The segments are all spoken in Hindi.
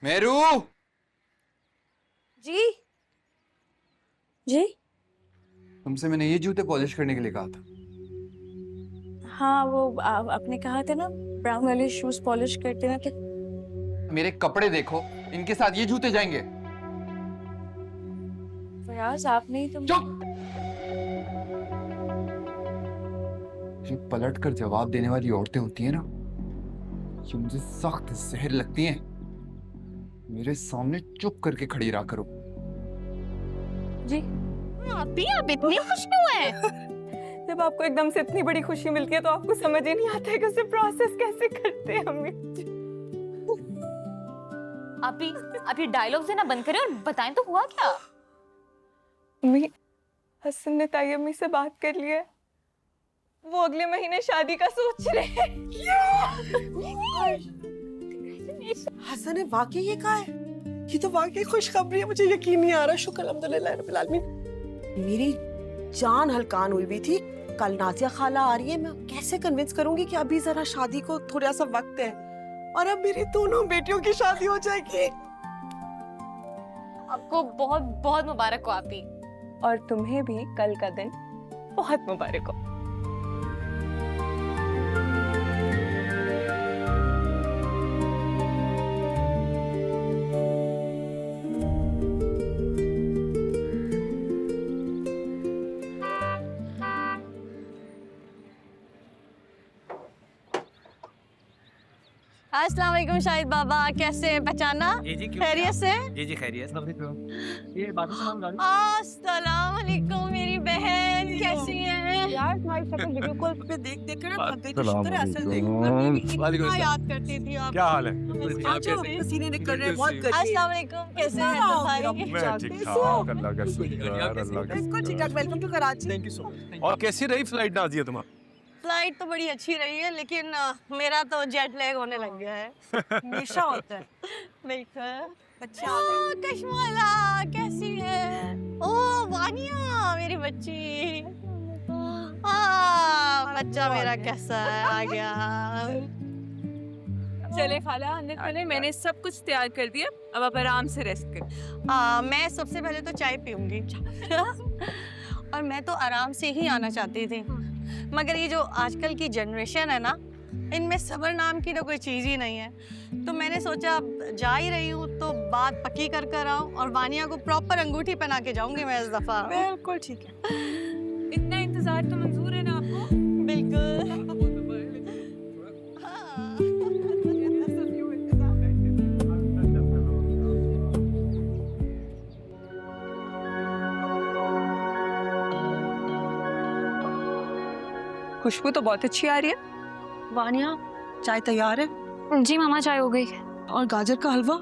मेरू। जी जी। तुमसे मैंने ये जूते पॉलिश करने के लिए कहा था। हाँ वो आपने कहा था ना ब्राउन वाले शूज पॉलिश करते ना। मेरे कपड़े देखो, इनके साथ ये जूते जाएंगे? फयाज आप नहीं तुम। चुप। ये पलट कर जवाब देने वाली औरतें होती हैं ना, ये मुझे सख्त जहर लगती हैं। मेरे सामने चुप करके खड़ी रहा करो। जी अभी आप इतनी खुश क्यों हैं? जब आपको एकदम से इतनी बड़ी खुशी मिलती है तो आपको समझ ही नहीं आता है कि उसे प्रोसेस कैसे करते हैं हम। आप ये डायलॉग देना बंद करें और बताएं तो हुआ क्या? अम्मी, हसन ने ताई अम्मी से बात कर लिया है। वो अगले महीने शादी का सोच रहे हैं। हसन ने वाकई ये कहा है? ये तो वाकई खुशखबरी है, मुझे यकीन नहीं आ रहा। शुक्र अल्हम्दुलिल्लाह रब्बिल आलमीन। मेरी जान हलकान हुई भी थी। कल नाजिया खाला आ रही है, मैं कैसे कन्विंस करूंगी कि अभी जरा शादी को थोड़ा सा वक्त है, और अब मेरी दोनों बेटियों की शादी हो जाएगी। आपको बहुत बहुत मुबारक हो आपी। और तुम्हें भी कल का दिन बहुत मुबारक हो। अस्सलाम वालेकुम शाहिद बाबा, कैसे हैं? पहचाना? खैरियत से? जी खैरियत। ये बाकी सामान गाड़ी। अस्सलाम वालेकुम मेरी बहन, कैसी हैं? यार तुम्हारी शक्ल वीडियो कॉल पे देख देख कर ना थक गई, तो अस्सलाम शुक्र है असल देख। वालेकुम। वालेकुम कितना अस्सलाम। याद करती थी आप। क्या हाल है? अच्छा पसीने निकल रहे हैं, बहुत गर्मी है। अस्सलाम वालेकुम, कैसे हैं सब भाई? मैं ठीक ठाक, अल्लाह का शुक्र, अल्लाह का बिल्कुल ठीक ठाक। Welcome to Karachi. Thank you so much. और कैसी रही फ्लाइट नाज़िया तुम्हारी? फ्लाइट तो बड़ी अच्छी रही है, लेकिन मेरा तो जेट लैग होने लग गया है। हमेशा होता है। बिल्कुल। बच्चे आ गए। कश्माला कैसी है? ओ वानिया मेरी बच्ची। बच्चा मेरा कैसा है? आ गया। चले खाला, अंदर चले। मैंने सब कुछ तैयार कर दिया, अब आप आराम से रेस्ट करें। मैं सबसे पहले तो चाय पीऊंगी। और मैं तो आराम से ही आना चाहती थी, मगर ये जो आजकल की जनरेशन है ना, इनमें सब्र नाम की तो कोई चीज़ ही नहीं है। तो मैंने सोचा अब जा ही रही हूँ तो बात पक्की कर कर आऊँ, और वानिया को प्रॉपर अंगूठी पहना के जाऊंगी मैं इस दफा। बिल्कुल ठीक है। इतना इंतजार तो मंजूर है ना आपको? बिल्कुल। खुशबू तो बहुत अच्छी आ रही है। वानिया चाय तैयार है? जी मामा, चाय हो गई। और गाजर का हलवा?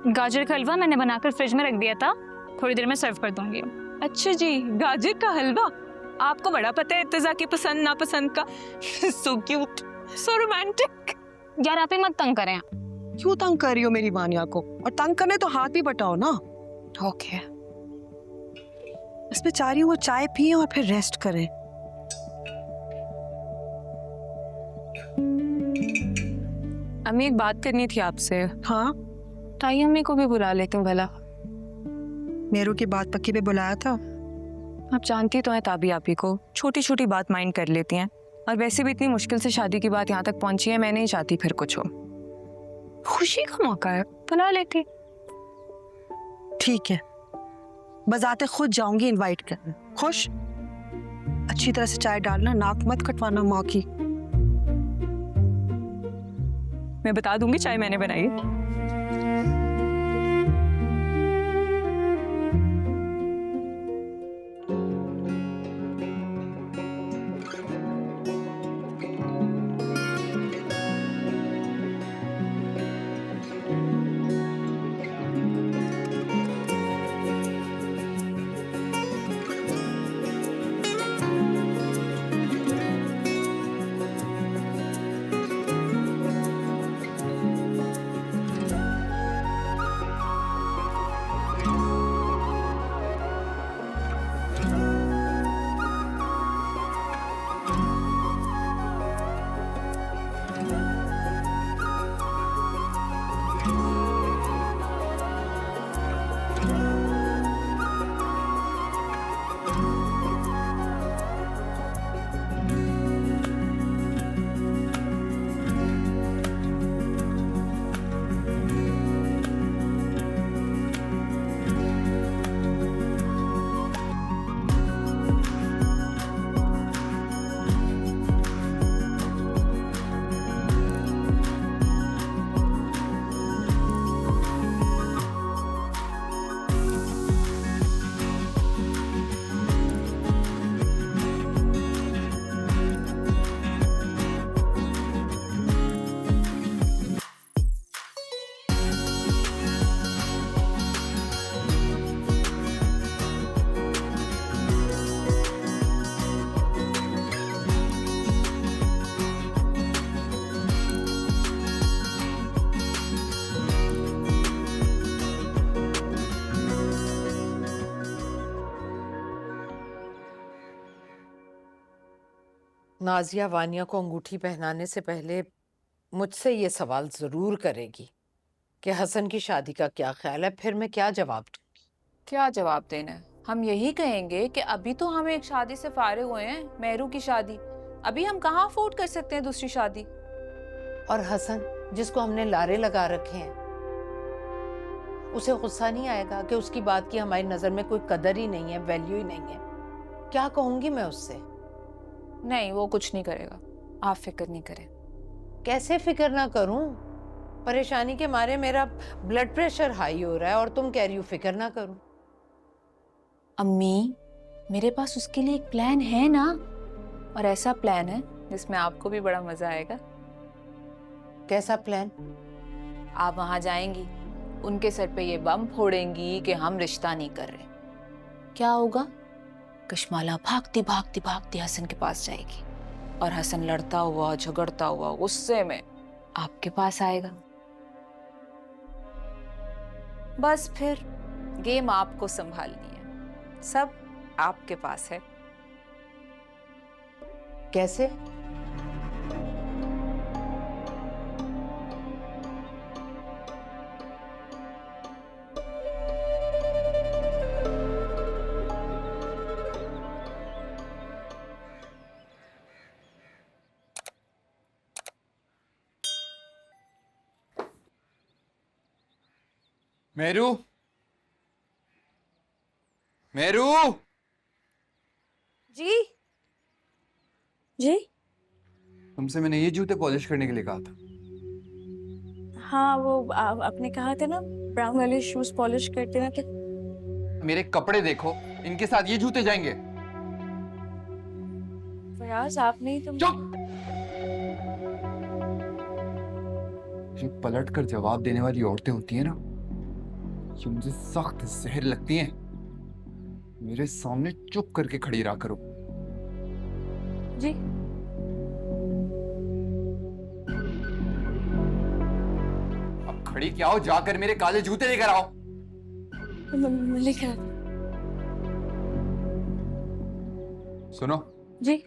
गाजर का हलवा मैंने बनाकर फ्रिज में रख दिया था, थोड़ी देर में सर्व कर दूंगी। अच्छा जी, गाजर का हलवा। आपको बड़ा पता है इर्तिजा की पसंद नापसंद का। So cute, so romantic. यार आप ही मत तंग करें। क्यों तंग कर रही हो मेरी वानिया को? और तंग करने तो हाथ भी बटाओ ना। ओके। इसमें चाह रही हूँ वो चाय पिए और फिर रेस्ट करें। अम्मी एक बात करनी थी आपसे। हाँ, ताई अम्मी को भी बुला लेती हूँ भला। मेरू की बात पक्की पे बुलाया था। आप जानती तो हैं ताबी आपी को, छोटी छोटी बात माइंड कर लेती हैं। और वैसे भी इतनी मुश्किल से शादी की बात यहाँ तक पहुंची है, मैं नहीं चाहती फिर कुछ हो। खुशी का मौका है, बुला लेती। ठीक है, बजाते खुद जाऊंगी इनवाइट करने। खुश? अच्छी तरह से चाय डालना, नाक मत कटवाना माँ की। मैं बता दूंगी चाय मैंने बनाई है। नाजिया वानिया को अंगूठी पहनाने से पहले मुझसे ये सवाल जरूर करेगी कि हसन की शादी का क्या ख्याल है। फिर मैं क्या जवाब दूं? क्या जवाब देना है? हम यही कहेंगे कि अभी तो हम एक शादी से फारिग हुए हैं, मेहरू की शादी। अभी हम कहाँ अफोर्ड कर सकते हैं दूसरी शादी। और हसन जिसको हमने लारे लगा रखे हैं, उसे गुस्सा नहीं आएगा कि उसकी बात की हमारी नजर में कोई कदर ही नहीं है, वैल्यू ही नहीं है? क्या कहूंगी मैं उससे? नहीं, वो कुछ नहीं करेगा, आप फिक्र नहीं करें। कैसे फिक्र ना करूं? परेशानी के मारे मेरा ब्लड प्रेशर हाई हो रहा है और तुम कह रही हो फिक्र ना करूं। अम्मी, मेरे पास उसके लिए एक प्लान है ना, और ऐसा प्लान है जिसमें आपको भी बड़ा मजा आएगा। कैसा प्लान? आप वहां जाएंगी, उनके सर पे ये बम फोड़ेंगी कि हम रिश्ता नहीं कर रहे। क्या होगा? कशमाला भागती भागती भागती हसन के पास जाएगी और हसन लड़ता हुआ झगड़ता हुआ गुस्से में आपके पास आएगा। बस फिर गेम आपको संभालनी है, सब आपके पास है। कैसे? मेरू, मेरू, जी जी तुमसे मैंने ये जूते पॉलिश करने के लिए कहा था। हाँ, वो आपने कहा था ना ब्राउन वाले शूज पॉलिश करते ना, तो मेरे कपड़े देखो, इनके साथ ये जूते जाएंगे। फराज आपने ही तो चुप! जो पलट कर जवाब देने वाली औरतें होती हैं ना, ये मुझे सख्त जहर लगती हैं। मेरे सामने चुप करके खड़ी रहा करो। जी अब खड़ी क्या हो, जाकर मेरे काले जूते लेकर आओ। लिखा सुनो, जी।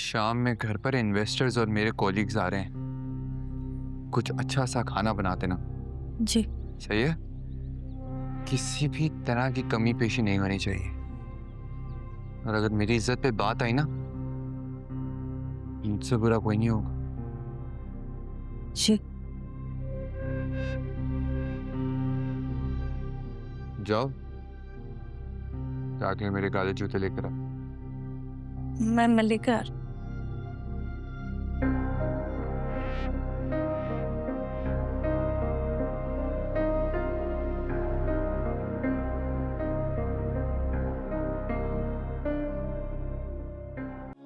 शाम में घर पर इन्वेस्टर्स और मेरे कॉलीग्स आ रहे हैं। कुछ अच्छा सा खाना बना देना। जी सही है? किसी भी तरह की कमी पेशी नहीं होनी चाहिए। और अगर मेरी इज्जत पे बात आई ना, मुझसे बुरा कोई नहीं होगा। जी जाओ, जाके मेरे काले जूते लेकर आओ। मैं लेकर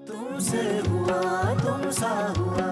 तुमसे हुआ तुम सा हुआ